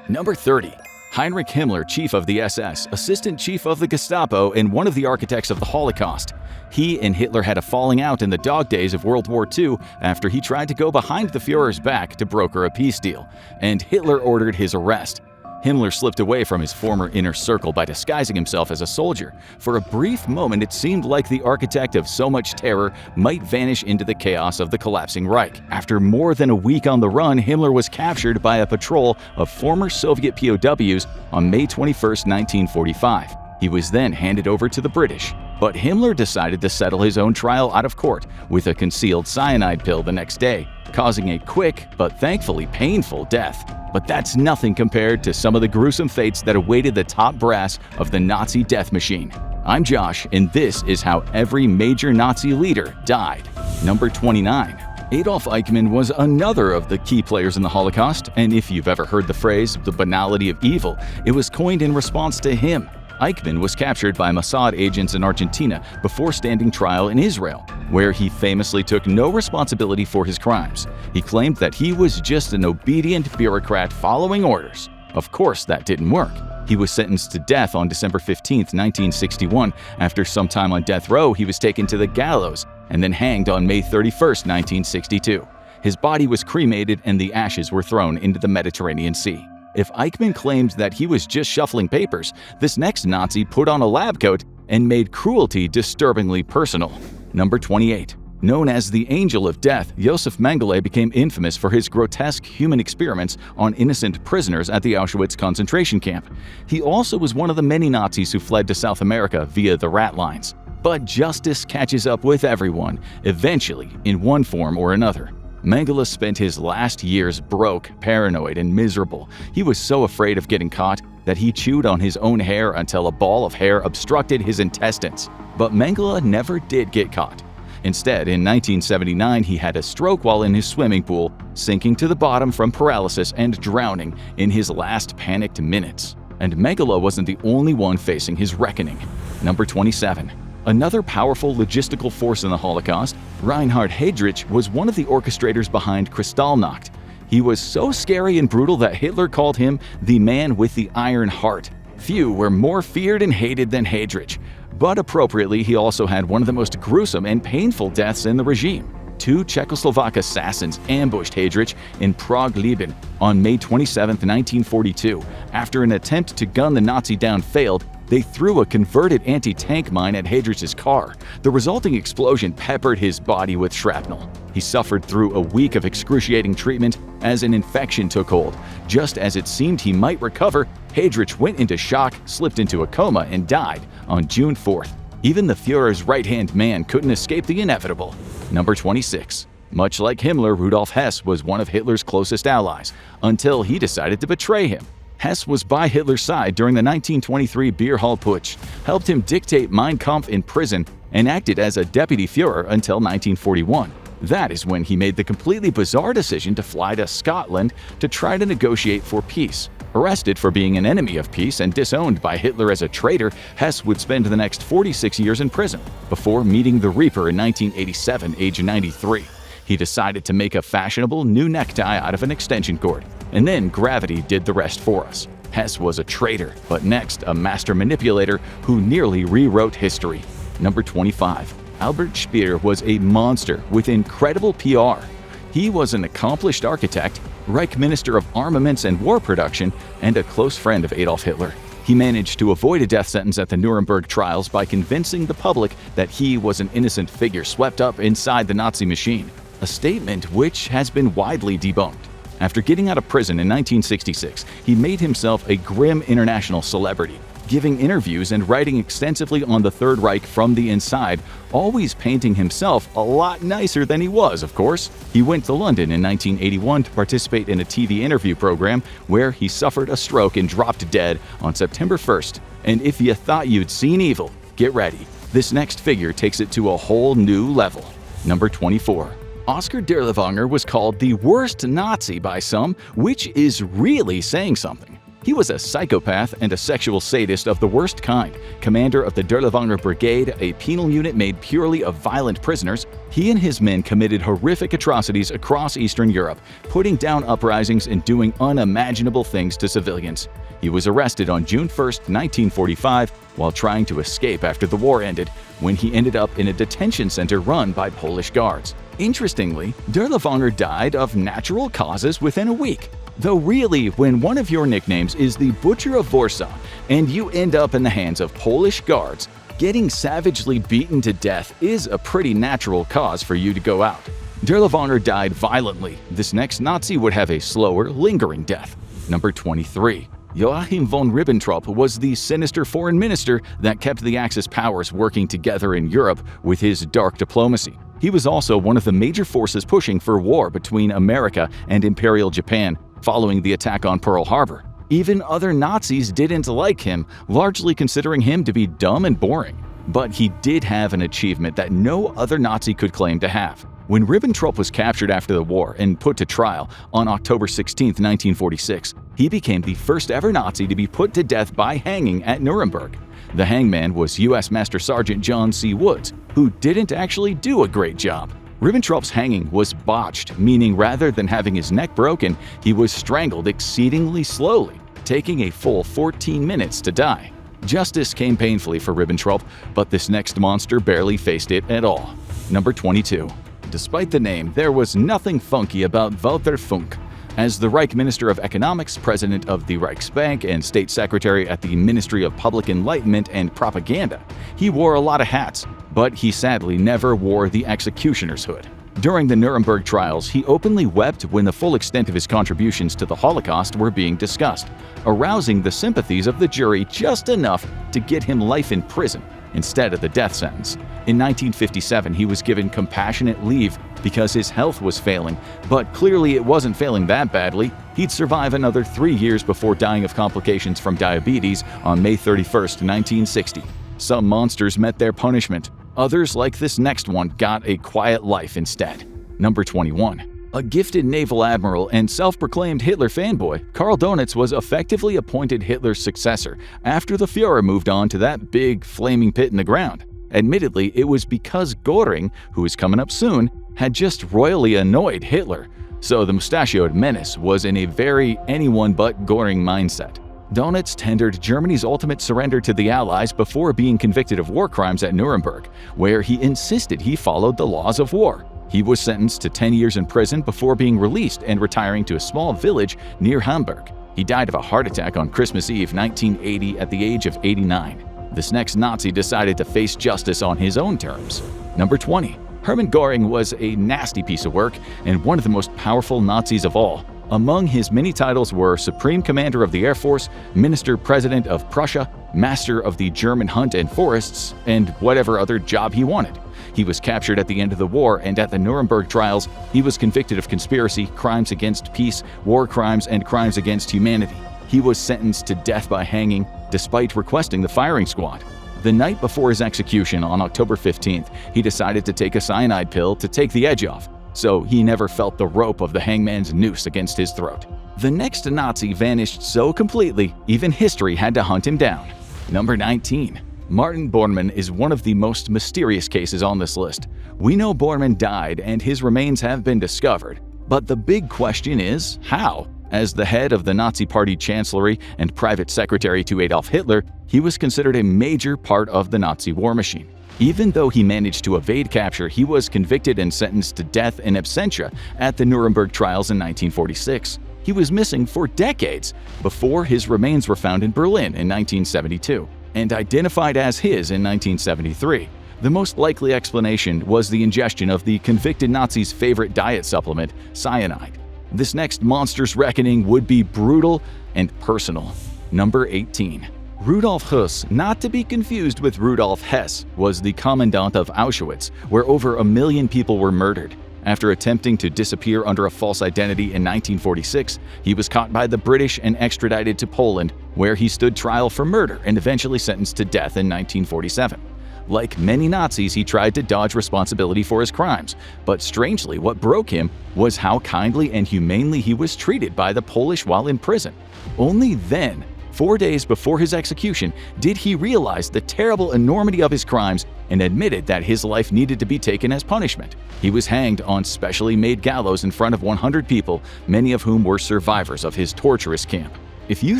Number 30. Heinrich Himmler, chief of the SS, assistant chief of the Gestapo, and one of the architects of the Holocaust. He and Hitler had a falling out in the dog days of World War II after he tried to go behind the Führer's back to broker a peace deal, and Hitler ordered his arrest. Himmler slipped away from his former inner circle by disguising himself as a soldier. For a brief moment, it seemed like the architect of so much terror might vanish into the chaos of the collapsing Reich. After more than a week on the run, Himmler was captured by a patrol of former Soviet POWs on May 21, 1945. He was then handed over to the British. But Himmler decided to settle his own trial out of court with a concealed cyanide pill the next day, causing a quick but thankfully painful death. But that's nothing compared to some of the gruesome fates that awaited the top brass of the Nazi death machine. I'm Josh, and this is how every major Nazi leader died. Number 29. Adolf Eichmann was another of the key players in the Holocaust, and if you've ever heard the phrase, the banality of evil, it was coined in response to him. Eichmann was captured by Mossad agents in Argentina before standing trial in Israel, where he famously took no responsibility for his crimes. He claimed that he was just an obedient bureaucrat following orders. Of course, that didn't work. He was sentenced to death on December 15, 1961. After some time on death row, he was taken to the gallows and then hanged on May 31, 1962. His body was cremated and the ashes were thrown into the Mediterranean Sea. If Eichmann claimed that he was just shuffling papers, this next Nazi put on a lab coat and made cruelty disturbingly personal. Number 28. Known as the Angel of Death, Josef Mengele became infamous for his grotesque human experiments on innocent prisoners at the Auschwitz concentration camp. He also was one of the many Nazis who fled to South America via the rat lines. But justice catches up with everyone, eventually, in one form or another. Mengele spent his last years broke, paranoid, and miserable. He was so afraid of getting caught that he chewed on his own hair until a ball of hair obstructed his intestines. But Mengele never did get caught. Instead, in 1979, he had a stroke while in his swimming pool, sinking to the bottom from paralysis and drowning in his last panicked minutes. And Mengele wasn't the only one facing his reckoning. Number 27. Another powerful logistical force in the Holocaust, Reinhard Heydrich was one of the orchestrators behind Kristallnacht. He was so scary and brutal that Hitler called him the man with the iron heart. Few were more feared and hated than Heydrich, but appropriately he also had one of the most gruesome and painful deaths in the regime. Two Czechoslovak assassins ambushed Heydrich in Prague-Lieben on May 27, 1942. After an attempt to gun the Nazi down failed, they threw a converted anti-tank mine at Heydrich's car. The resulting explosion peppered his body with shrapnel. He suffered through a week of excruciating treatment as an infection took hold. Just as it seemed he might recover, Heydrich went into shock, slipped into a coma, and died on June 4th. Even the Führer's right-hand man couldn't escape the inevitable. Number 26. Much like Himmler, Rudolf Hess was one of Hitler's closest allies, until he decided to betray him. Hess was by Hitler's side during the 1923 Beer Hall Putsch, helped him dictate Mein Kampf in prison, and acted as a deputy Führer until 1941. That is when he made the completely bizarre decision to fly to Scotland to try to negotiate for peace. Arrested for being an enemy of peace and disowned by Hitler as a traitor, Hess would spend the next 46 years in prison, before meeting the Reaper in 1987, age 93. He decided to make a fashionable new necktie out of an extension cord, and then gravity did the rest for us. Hess was a traitor, but next a master manipulator who nearly rewrote history. Number 25. Albert Speer was a monster with incredible PR. He was an accomplished architect, Reich Minister of Armaments and War Production, and a close friend of Adolf Hitler. He managed to avoid a death sentence at the Nuremberg trials by convincing the public that he was an innocent figure swept up inside the Nazi machine, a statement which has been widely debunked. After getting out of prison in 1966, he made himself a grim international celebrity, giving interviews and writing extensively on the Third Reich from the inside, always painting himself a lot nicer than he was, of course. He went to London in 1981 to participate in a TV interview program where he suffered a stroke and dropped dead on September 1st. And if you thought you'd seen evil, get ready. This next figure takes it to a whole new level. Number 24. Oskar Dirlewanger was called the worst Nazi by some, which is really saying something. He was a psychopath and a sexual sadist of the worst kind. Commander of the Dirlewanger Brigade, a penal unit made purely of violent prisoners, He and his men committed horrific atrocities across Eastern Europe, putting down uprisings and doing unimaginable things to civilians. He was arrested on June 1, 1945, while trying to escape after the war ended, when he ended up in a detention center run by Polish guards. Interestingly, Dirlewanger died of natural causes within a week. Though really, when one of your nicknames is the Butcher of Warsaw and you end up in the hands of Polish guards, getting savagely beaten to death is a pretty natural cause for you to go out. Dirlewanger died violently. This next Nazi would have a slower, lingering death. Number 23. Joachim von Ribbentrop was the sinister foreign minister that kept the Axis powers working together in Europe with his dark diplomacy. He was also one of the major forces pushing for war between America and Imperial Japan following the attack on Pearl Harbor. Even other Nazis didn't like him, largely considering him to be dumb and boring. But he did have an achievement that no other Nazi could claim to have. When Ribbentrop was captured after the war and put to trial on October 16, 1946, he became the first ever Nazi to be put to death by hanging at Nuremberg. The hangman was U.S. Master Sergeant John C. Woods, who didn't actually do a great job. Ribbentrop's hanging was botched, meaning rather than having his neck broken, he was strangled exceedingly slowly, taking a full 14 minutes to die. Justice came painfully for Ribbentrop, but this next monster barely faced it at all. Number 22. Despite the name, there was nothing funky about Walther Funk. As the Reich Minister of Economics, President of the Reichsbank, and State Secretary at the Ministry of Public Enlightenment and Propaganda, he wore a lot of hats, but he sadly never wore the executioner's hood. During the Nuremberg trials, he openly wept when the full extent of his contributions to the Holocaust were being discussed, arousing the sympathies of the jury just enough to get him life in prison instead of the death sentence. In 1957, he was given compassionate leave because his health was failing, but clearly it wasn't failing that badly. He'd survive another 3 years before dying of complications from diabetes on May 31, 1960. Some monsters met their punishment. Others, like this next one, got a quiet life instead. Number 21. A gifted naval admiral and self-proclaimed Hitler fanboy, Karl Dönitz was effectively appointed Hitler's successor after the Führer moved on to that big, flaming pit in the ground. Admittedly, it was because Göring, who is coming up soon, had just royally annoyed Hitler, so the mustachioed menace was in a very anyone-but-Göring mindset. Dönitz tendered Germany's ultimate surrender to the Allies before being convicted of war crimes at Nuremberg, where he insisted he followed the laws of war. He was sentenced to 10 years in prison before being released and retiring to a small village near Hamburg. He died of a heart attack on Christmas Eve 1980 at the age of 89. This next Nazi decided to face justice on his own terms. Number 20. Hermann Göring was a nasty piece of work and one of the most powerful Nazis of all. Among his many titles were Supreme Commander of the Air Force, Minister-President of Prussia, Master of the German Hunt and Forests, and whatever other job he wanted. He was captured at the end of the war, and at the Nuremberg trials, he was convicted of conspiracy, crimes against peace, war crimes, and crimes against humanity. He was sentenced to death by hanging, despite requesting the firing squad. The night before his execution on October 15th, he decided to take a cyanide pill to take the edge off, so he never felt the rope of the hangman's noose against his throat. The next Nazi vanished so completely, even history had to hunt him down. Number 19. Martin Bormann is one of the most mysterious cases on this list. We know Bormann died and his remains have been discovered, but the big question is, how? As the head of the Nazi Party Chancellery and private secretary to Adolf Hitler, he was considered a major part of the Nazi war machine. Even though he managed to evade capture, he was convicted and sentenced to death in absentia at the Nuremberg trials in 1946. He was missing for decades before his remains were found in Berlin in 1972 and identified as his in 1973. The most likely explanation was the ingestion of the convicted Nazi's favorite diet supplement, cyanide. This next monster's reckoning would be brutal and personal. Number 18. Rudolf Höss, not to be confused with Rudolf Hess, was the commandant of Auschwitz, where over 1 million people were murdered. After attempting to disappear under a false identity in 1946, he was caught by the British and extradited to Poland, where he stood trial for murder and eventually sentenced to death in 1947. Like many Nazis, he tried to dodge responsibility for his crimes, but strangely, what broke him was how kindly and humanely he was treated by the Polish while in prison. Only then, 4 days before his execution did he realize the terrible enormity of his crimes and admitted that his life needed to be taken as punishment. He was hanged on specially made gallows in front of 100 people, many of whom were survivors of his torturous camp. If you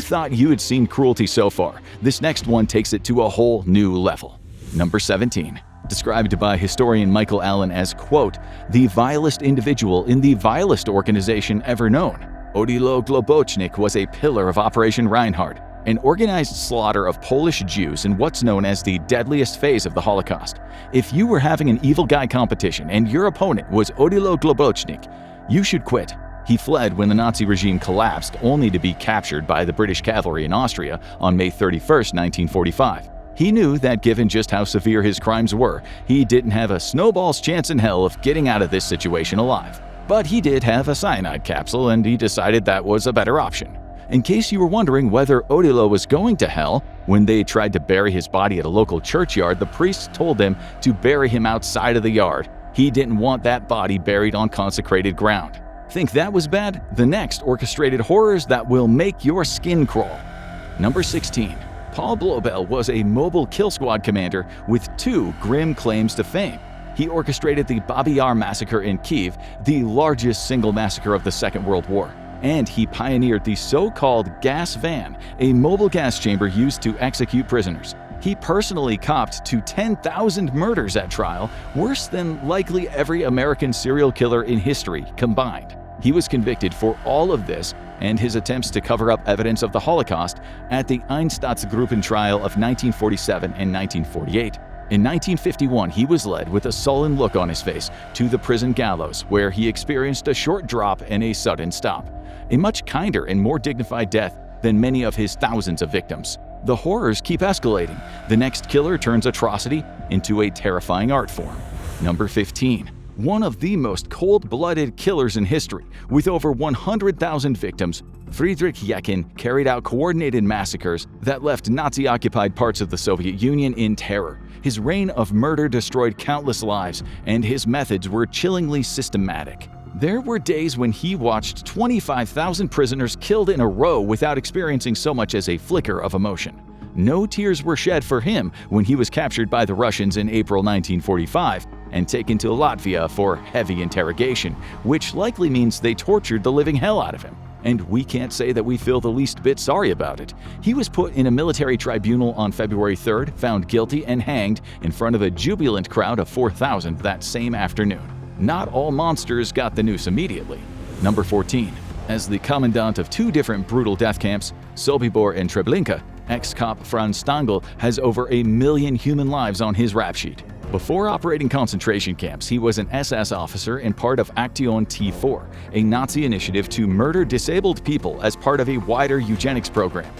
thought you had seen cruelty so far, this next one takes it to a whole new level. Number 17. Described by historian Michael Allen as, quote, "the vilest individual in the vilest organization ever known. Odilo Globocnik was a pillar of Operation Reinhard, an organized slaughter of Polish Jews in what's known as the deadliest phase of the Holocaust. If you were having an evil guy competition and your opponent was Odilo Globocnik, you should quit." He fled when the Nazi regime collapsed, only to be captured by the British cavalry in Austria on May 31, 1945. He knew that given just how severe his crimes were, he didn't have a snowball's chance in hell of getting out of this situation alive. But he did have a cyanide capsule, and he decided that was a better option. In case you were wondering whether Odilo was going to hell, when they tried to bury his body at a local churchyard, the priests told them to bury him outside of the yard. He didn't want that body buried on consecrated ground. Think that was bad? The next orchestrated horrors that will make your skin crawl. Number 16. Paul Blobel was a mobile kill squad commander with 2 grim claims to fame. He orchestrated the Babi Yar massacre in Kiev, the largest single massacre of the Second World War. And he pioneered the so-called gas van, a mobile gas chamber used to execute prisoners. He personally copped to 10,000 murders at trial, worse than likely every American serial killer in history combined. He was convicted for all of this and his attempts to cover up evidence of the Holocaust at the Einsatzgruppen trial of 1947 and 1948. In 1951, he was led with a sullen look on his face to the prison gallows, where he experienced a short drop and a sudden stop. A much kinder and more dignified death than many of his thousands of victims. The horrors keep escalating. The next killer turns atrocity into a terrifying art form. Number 15. One of the most cold-blooded killers in history, with over 100,000 victims, Friedrich Jeckeln carried out coordinated massacres that left Nazi-occupied parts of the Soviet Union in terror. His reign of murder destroyed countless lives, and his methods were chillingly systematic. There were days when he watched 25,000 prisoners killed in a row without experiencing so much as a flicker of emotion. No tears were shed for him when he was captured by the Russians in April 1945 and taken to Latvia for heavy interrogation, which likely means they tortured the living hell out of him. And we can't say that we feel the least bit sorry about it. He was put in a military tribunal on February 3rd, found guilty and hanged in front of a jubilant crowd of 4,000 that same afternoon. Not all monsters got the noose immediately. Number 14. As the commandant of 2 different brutal death camps, Sobibor and Treblinka, ex-cop Franz Stangl has over 1 million human lives on his rap sheet. Before operating concentration camps, he was an SS officer and part of Aktion T4, a Nazi initiative to murder disabled people as part of a wider eugenics program.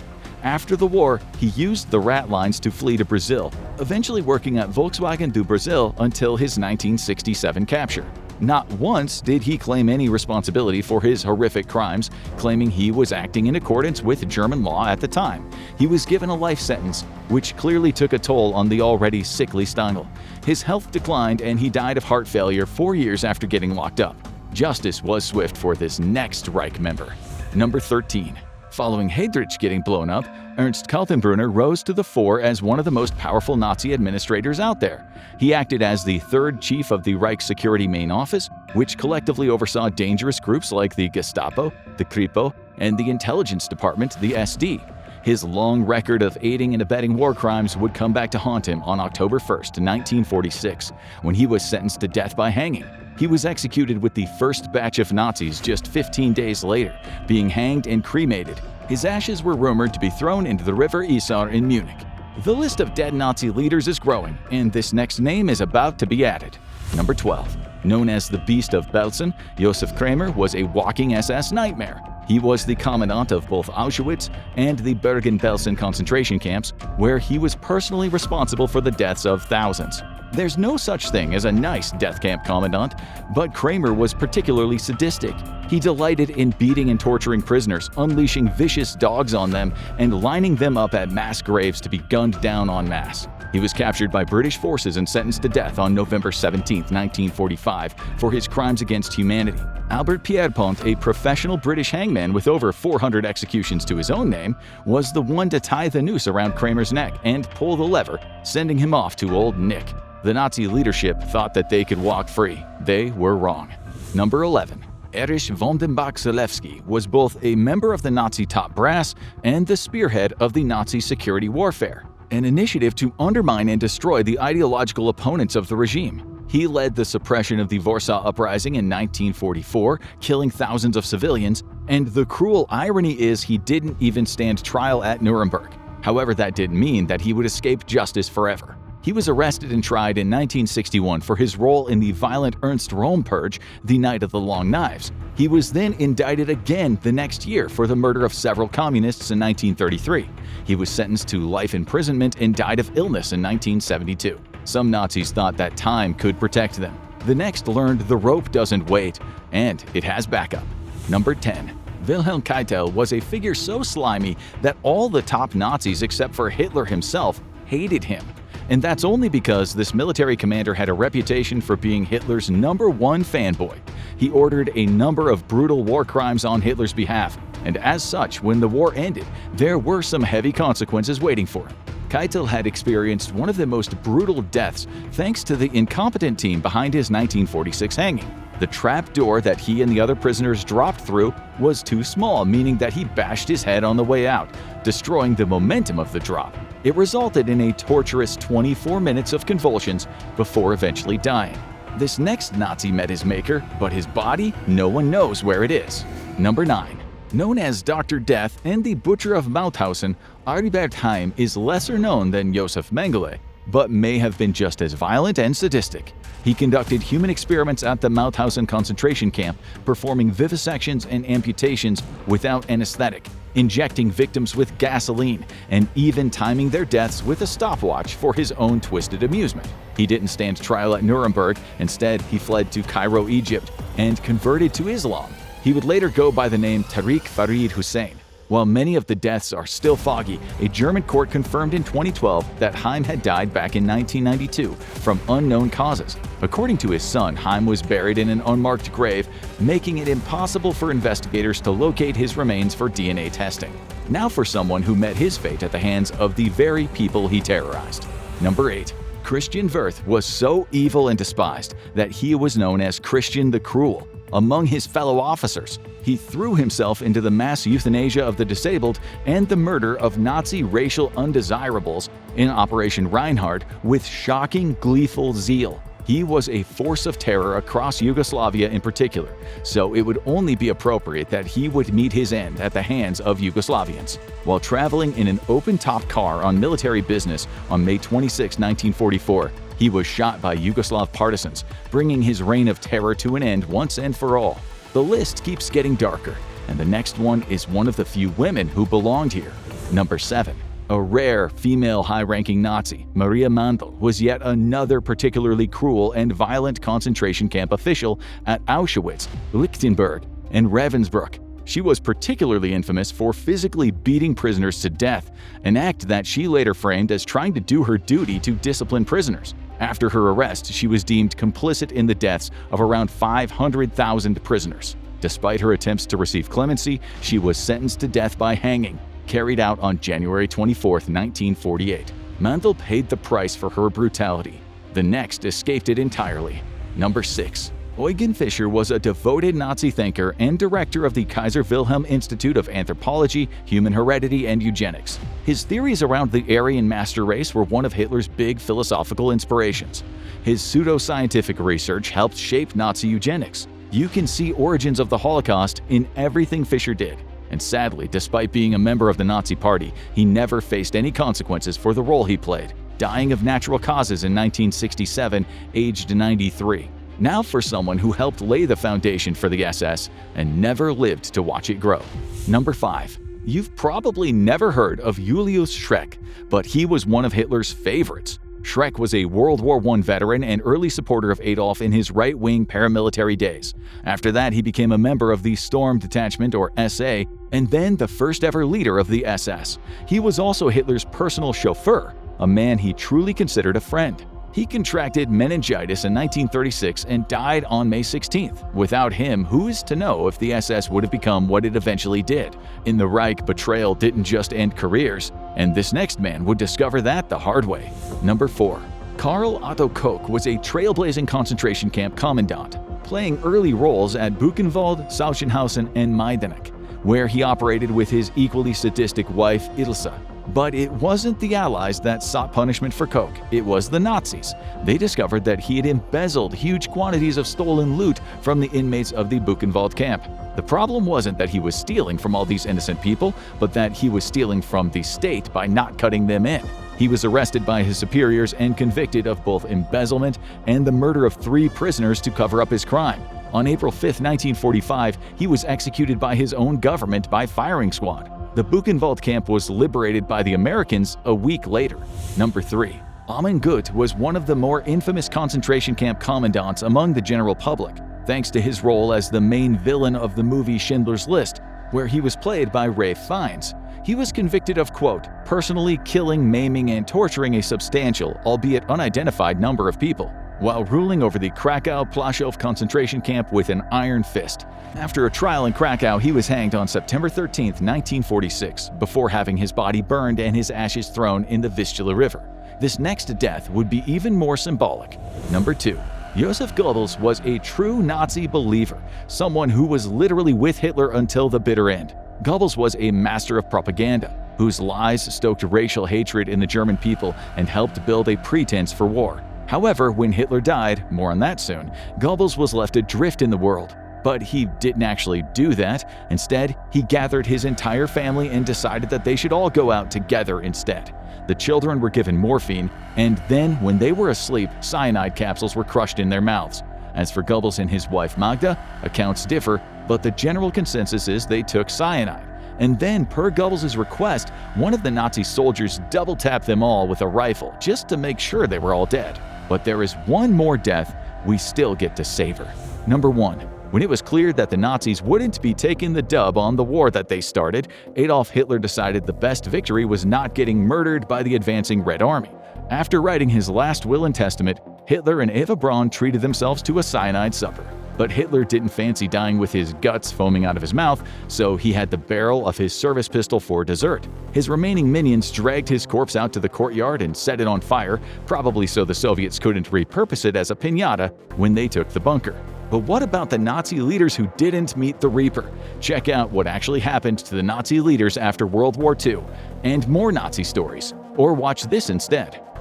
After the war, he used the rat lines to flee to Brazil, eventually working at Volkswagen do Brasil until his 1967 capture. Not once did he claim any responsibility for his horrific crimes, claiming he was acting in accordance with German law at the time. He was given a life sentence, which clearly took a toll on the already sickly Stangl. His health declined and he died of heart failure 4 years after getting locked up. Justice was swift for this next Reich member. Number 13. Following Heydrich getting blown up, Ernst Kaltenbrunner rose to the fore as one of the most powerful Nazi administrators out there. He acted as the 3rd chief of the Reich Security Main Office, which collectively oversaw dangerous groups like the Gestapo, the Kripo, and the Intelligence Department, the SD. His long record of aiding and abetting war crimes would come back to haunt him on October 1st, 1946, when he was sentenced to death by hanging. He was executed with the first batch of Nazis just 15 days later, being hanged and cremated. His ashes were rumored to be thrown into the river Isar in Munich. The list of dead Nazi leaders is growing, and this next name is about to be added. Number 12. Known as the Beast of Belsen, Josef Kramer was a walking SS nightmare. He was the commandant of both Auschwitz and the Bergen-Belsen concentration camps, where he was personally responsible for the deaths of thousands. There's no such thing as a nice death camp commandant, but Kramer was particularly sadistic. He delighted in beating and torturing prisoners, unleashing vicious dogs on them, and lining them up at mass graves to be gunned down en masse. He was captured by British forces and sentenced to death on November 17, 1945, for his crimes against humanity. Albert Pierrepont, a professional British hangman with over 400 executions to his own name, was the one to tie the noose around Kramer's neck and pull the lever, sending him off to Old Nick. The Nazi leadership thought that they could walk free. They were wrong. Number 11. Erich von dem Bach-Zelewski was both a member of the Nazi top brass and the spearhead of the Nazi security warfare, an initiative to undermine and destroy the ideological opponents of the regime. He led the suppression of the Warsaw Uprising in 1944, killing thousands of civilians, and the cruel irony is he didn't even stand trial at Nuremberg. However, that didn't mean that he would escape justice forever. He was arrested and tried in 1961 for his role in the violent Ernst Röhm purge, the Night of the Long Knives. He was then indicted again the next year for the murder of several communists in 1933. He was sentenced to life imprisonment and died of illness in 1972. Some Nazis thought that time could protect them. The next learned the rope doesn't wait, and it has backup. Number 10. Wilhelm Keitel was a figure so slimy that all the top Nazis except for Hitler himself hated him. And that's only because this military commander had a reputation for being Hitler's #1 fanboy. He ordered a number of brutal war crimes on Hitler's behalf, and as such, when the war ended, there were some heavy consequences waiting for him. Keitel had experienced one of the most brutal deaths thanks to the incompetent team behind his 1946 hanging. The trap door that he and the other prisoners dropped through was too small, meaning that he bashed his head on the way out, destroying the momentum of the drop. It resulted in a torturous 24 minutes of convulsions before eventually dying. This next Nazi met his maker, but his body, no one knows where it is. Number 9. Known as Dr. Death and the Butcher of Mauthausen, Aribert Heim is lesser known than Josef Mengele, but may have been just as violent and sadistic. He conducted human experiments at the Mauthausen concentration camp, performing vivisections and amputations without anesthetic, injecting victims with gasoline, and even timing their deaths with a stopwatch for his own twisted amusement. He didn't stand trial at Nuremberg. Instead, he fled to Cairo, Egypt, and converted to Islam. He would later go by the name Tariq Farid Hussein. While many of the deaths are still foggy, a German court confirmed in 2012 that Heim had died back in 1992 from unknown causes. According to his son, Heim was buried in an unmarked grave, making it impossible for investigators to locate his remains for DNA testing. Now for someone who met his fate at the hands of the very people he terrorized. Number 8. Christian Wirth was so evil and despised that he was known as Christian the Cruel. Among his fellow officers, he threw himself into the mass euthanasia of the disabled and the murder of Nazi racial undesirables in Operation Reinhard with shocking, gleeful zeal. He was a force of terror across Yugoslavia in particular, so it would only be appropriate that he would meet his end at the hands of Yugoslavians. While traveling in an open-top car on military business on May 26, 1944, he was shot by Yugoslav partisans, bringing his reign of terror to an end once and for all. The list keeps getting darker, and the next one is one of the few women who belonged here. Number 7. A rare female high-ranking Nazi, Maria Mandl, was yet another particularly cruel and violent concentration camp official at Auschwitz, Lichtenberg, and Ravensbrück. She was particularly infamous for physically beating prisoners to death, an act that she later framed as trying to do her duty to discipline prisoners. After her arrest, she was deemed complicit in the deaths of around 500,000 prisoners. Despite her attempts to receive clemency, she was sentenced to death by hanging, carried out on January 24, 1948. Mandl paid the price for her brutality. The next escaped it entirely. Number 6. Eugen Fischer was a devoted Nazi thinker and director of the Kaiser Wilhelm Institute of Anthropology, Human Heredity, and Eugenics. His theories around the Aryan master race were one of Hitler's big philosophical inspirations. His pseudo-scientific research helped shape Nazi eugenics. You can see origins of the Holocaust in everything Fischer did. And sadly, despite being a member of the Nazi Party, he never faced any consequences for the role he played, dying of natural causes in 1967, aged 93. Now for someone who helped lay the foundation for the SS and never lived to watch it grow. Number 5. You've probably never heard of Julius Schreck, but he was one of Hitler's favorites. Schreck was a World War I veteran and early supporter of Adolf in his right-wing paramilitary days. After that, he became a member of the Storm Detachment, or SA, and then the first-ever leader of the SS. He was also Hitler's personal chauffeur. a man he truly considered a friend. He contracted meningitis in 1936 and died on May 16th. Without him, who is to know if the SS would have become what it eventually did? In the Reich, betrayal didn't just end careers, and this next man would discover that the hard way. Number 4. Karl-Otto Koch was a trailblazing concentration camp commandant, playing early roles at Buchenwald, Sachsenhausen, and Majdanek, where he operated with his equally sadistic wife Ilse. But it wasn't the Allies that sought punishment for Koch, it was the Nazis. They discovered that he had embezzled huge quantities of stolen loot from the inmates of the Buchenwald camp. The problem wasn't that he was stealing from all these innocent people, but that he was stealing from the state by not cutting them in. He was arrested by his superiors and convicted of both embezzlement and the murder of 3 prisoners to cover up his crime. On April 5, 1945, he was executed by his own government by firing squad. The Buchenwald camp was liberated by the Americans a week later. Number 3. Amon Göth was one of the more infamous concentration camp commandants among the general public, thanks to his role as the main villain of the movie Schindler's List, where he was played by Ralph Fiennes. He was convicted of, quote, personally killing, maiming, and torturing a substantial, albeit unidentified number of people, while ruling over the Krakow-Plaszow concentration camp with an iron fist. After a trial in Krakow, he was hanged on September 13, 1946, before having his body burned and his ashes thrown in the Vistula River. This next death would be even more symbolic. Number 2. Josef Goebbels was a true Nazi believer, someone who was literally with Hitler until the bitter end. Goebbels was a master of propaganda, whose lies stoked racial hatred in the German people and helped build a pretense for war. However, when Hitler died, more on that soon, Goebbels was left adrift in the world. But he didn't actually do that. Instead, he gathered his entire family and decided that they should all go out together instead. The children were given morphine, and then, when they were asleep, cyanide capsules were crushed in their mouths. As for Goebbels and his wife Magda, accounts differ, but the general consensus is they took cyanide. And then, per Goebbels' request, one of the Nazi soldiers double-tapped them all with a rifle just to make sure they were all dead. But there is one more death we still get to savor. Number 1. When it was clear that the Nazis wouldn't be taking the dub on the war that they started, Adolf Hitler decided the best victory was not getting murdered by the advancing Red Army. After writing his last will and testament, Hitler and Eva Braun treated themselves to a cyanide supper. But Hitler didn't fancy dying with his guts foaming out of his mouth, so he had the barrel of his service pistol for dessert. His remaining minions dragged his corpse out to the courtyard and set it on fire, probably so the Soviets couldn't repurpose it as a piñata when they took the bunker. But what about the Nazi leaders who didn't meet the Reaper? Check out what actually happened to the Nazi leaders after World War II, and more Nazi stories. Or watch this instead.